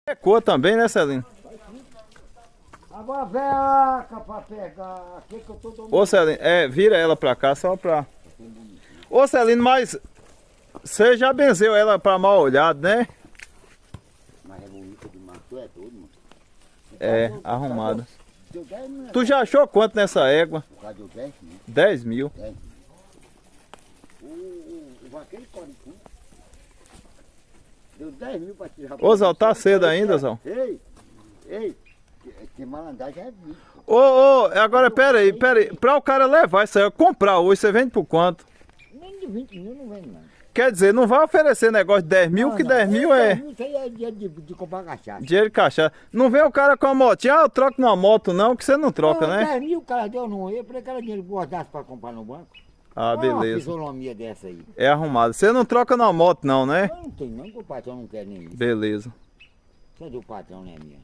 É cor também, né, Celino? Agora veaca pra pegar. Que eu tô tomando? Ô, Celino, vira ela pra cá só pra... Ô, Celino, mas você já benzeu ela pra mal olhado, né? Mas é bonita demais. Tu é doido, mano. É, arrumada. Deu 10 mil. Tu já achou quanto nessa égua? O cara deu 10 mil. 10 mil. 10 mil. O vaqueiro corre tudo. Deu 10 mil pra tirar. Ô, Zão, tá cedo ainda, Zão? Ei. Que malandragem é vida. Ô, agora pera aí. Pra o cara levar isso aí, comprar hoje, você vende por quanto? Nem de 20 mil não vende, não. Quer dizer, não vai oferecer negócio de 10 mil, que 10 mil é 10 mil, isso aí é dinheiro de comprar cachaça. dinheiro de cachaça. Não vem o cara com a motinha, eu troco numa moto não, que você não troca, né? 10 mil o cara deu no eu, por aquele dinheiro que guardasse pra comprar no banco. Ah, Olha uma beleza. fisionomia dessa aí. É arrumado. Você não troca numa moto não, né? Eu não tenho não, que o patrão não quer nem isso. Beleza. Isso é do patrão, né, minha?